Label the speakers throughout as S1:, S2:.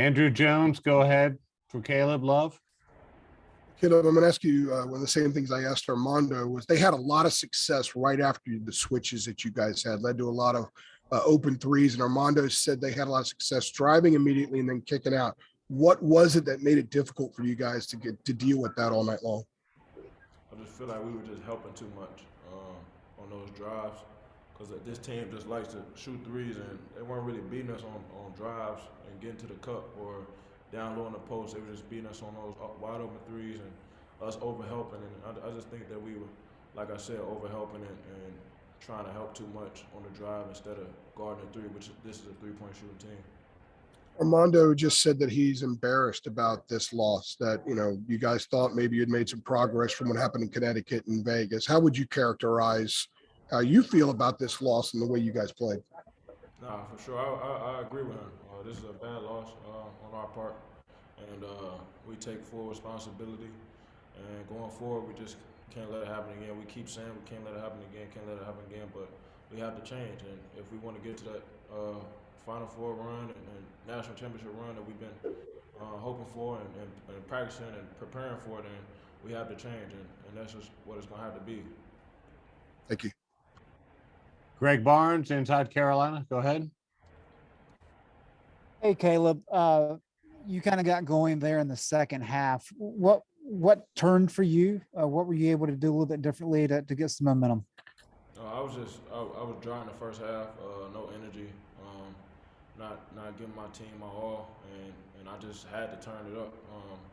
S1: Andrew Jones, go ahead for Caleb Love.
S2: Caleb, I'm going to ask you one of the same things I asked Armando. Was they had a lot of success right after the switches that you guys had, led to a lot of open threes, and Armando said they had a lot of success driving immediately and then kicking out. What was it that made it difficult for you guys to get to deal with that all night long?
S3: I just feel like we were just helping too much on those drives, because this team just likes to shoot threes, and they weren't really beating us on drives and getting to the cup or down low in the post. They were just beating us on those wide open threes and us over helping. And I just think that we were, like I said, over helping and trying to help too much on the drive instead of guarding the three, which this is a 3-point shooting team.
S2: Armando just said that he's embarrassed about this loss, that, you guys thought maybe you'd made some progress from what happened in Connecticut and Vegas. How would you characterize how you feel about this loss and the way you guys played?
S3: Nah, for sure. I agree with him. This is a bad loss on our part, and we take full responsibility. And going forward, we just can't let it happen again. We keep saying we can't let it happen again, but we have to change. And if we want to get to that Final Four run and national championship run that we've been hoping for and practicing and preparing for, then we have to change. And that's just what it's going to have to be.
S2: Thank you.
S1: Greg Barnes, Inside Carolina, go ahead.
S4: Hey, Caleb, you kind of got going there in the second half. What turned for you? What were you able to do a little bit differently to get some momentum?
S3: I was dry in the first half, no energy, not giving my team my all, and I just had to turn it up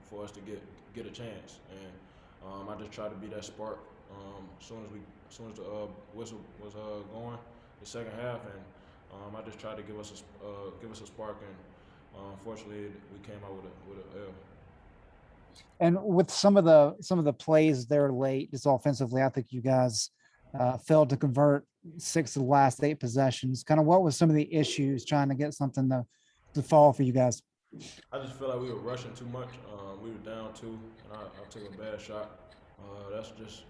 S3: for us to get a chance. And I just tried to be that spark as soon as the whistle was going, the second half, and I just tried to give us a spark, and unfortunately we came out with a L.
S4: And with some of the plays there late, just offensively, I think you guys failed to convert 6 of the last 8 possessions. Kind of what was some of the issues trying to get something to fall for you guys?
S3: I just feel like we were rushing too much. We were down 2, and I took a bad shot. That's just,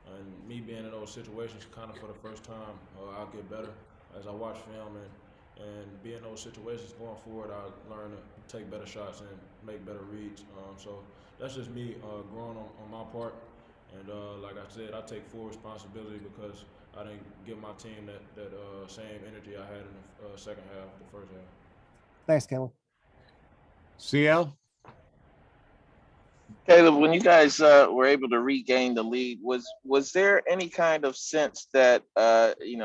S3: and me being in those situations kind of for the first time, I'll get better as I watch film and be in those situations going forward. I learn to take better shots and make better reads. So that's just me growing on my part. And like I said, I take full responsibility because I didn't give my team that same energy I had in the second half, the first half.
S4: Thanks, Caleb.
S1: CL?
S5: Caleb, when you guys were able to regain the lead, was there any kind of sense that,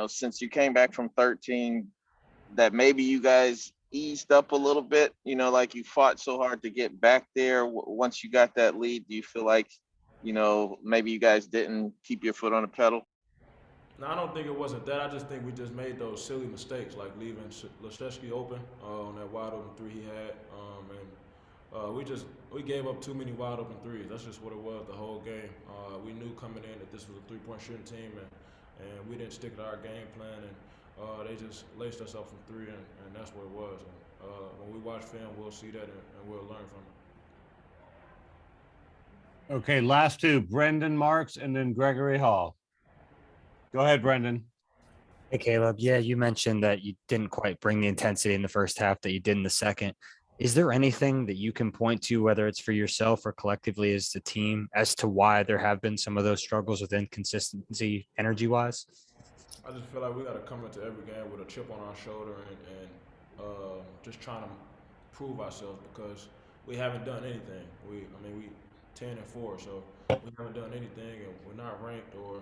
S5: since you came back from 13, that maybe you guys eased up a little bit, like you fought so hard to get back there once you got that lead? Do you feel like, maybe you guys didn't keep your foot on the pedal?
S3: No, I don't think it wasn't that. I just think we just made those silly mistakes, like leaving Leszewski open on that wide open 3 he had, and we gave up too many wide open threes. That's just what it was the whole game. We knew coming in that this was a 3-point shooting team, and we didn't stick to our game plan, and they just laced us up from 3, and that's what it was. And, when we watch film, we'll see that and we'll learn from it.
S1: Okay, last 2, Brendan Marks and then Gregory Hall. Go ahead, Brendan.
S6: Hey, Caleb. Yeah, you mentioned that you didn't quite bring the intensity in the first half that you did in the second. Is there anything that you can point to, whether it's for yourself or collectively as a team, as to why there have been some of those struggles with inconsistency energy-wise?
S3: I just feel like we got to come into every game with a chip on our shoulder and just trying to prove ourselves, because we haven't done anything. We 10-4, so we haven't done anything, and we're not ranked or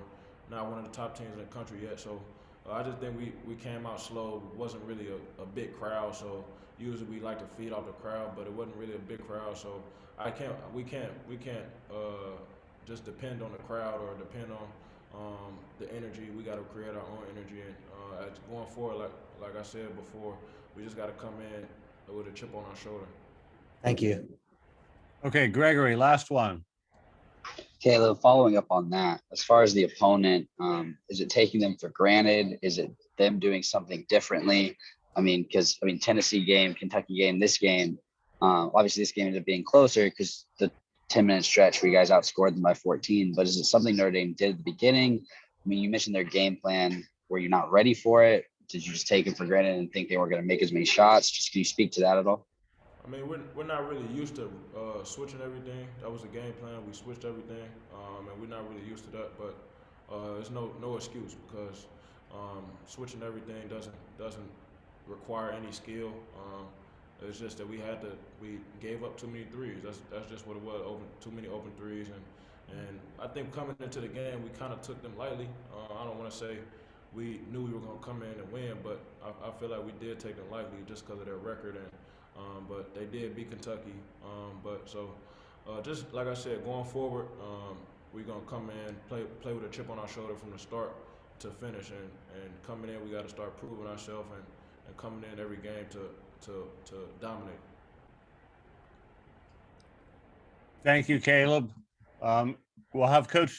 S3: not one of the top teams in the country yet. So I just think we came out slow. It wasn't really a big crowd, so usually we like to feed off the crowd, but it wasn't really a big crowd. So we can't just depend on the crowd or depend on the energy. We got to create our own energy, and going forward, like I said before, we just got to come in with a chip on our shoulder.
S6: Thank you.
S1: Okay, Gregory, last one.
S7: Caleb, following up on that, as far as the opponent, is it taking them for granted? Is it them doing something differently? Because Tennessee game, Kentucky game, this game, obviously this game ended up being closer because the 10-minute stretch where you guys outscored them by 14. But is it something Notre Dame did at the beginning? You mentioned their game plan. Were you not ready for it? Did you just take it for granted and think they weren't going to make as many shots? Just can you speak to that at all?
S3: I mean, we're not really used to switching everything. That was the game plan. We switched everything, and we're not really used to that. But it's no excuse because switching everything doesn't require any skill. It's just that we gave up too many threes. That's just what it was. Too many open threes, and I think coming into the game we kind of took them lightly. I don't want to say we knew we were going to come in and win, but I feel like we did take them lightly just because of their record and. But they did beat Kentucky. Just like I said, going forward, we're gonna come in, play with a chip on our shoulder from the start to finish, and coming in, we got to start proving ourselves and coming in every game to dominate.
S1: Thank you, Caleb. We'll have Coach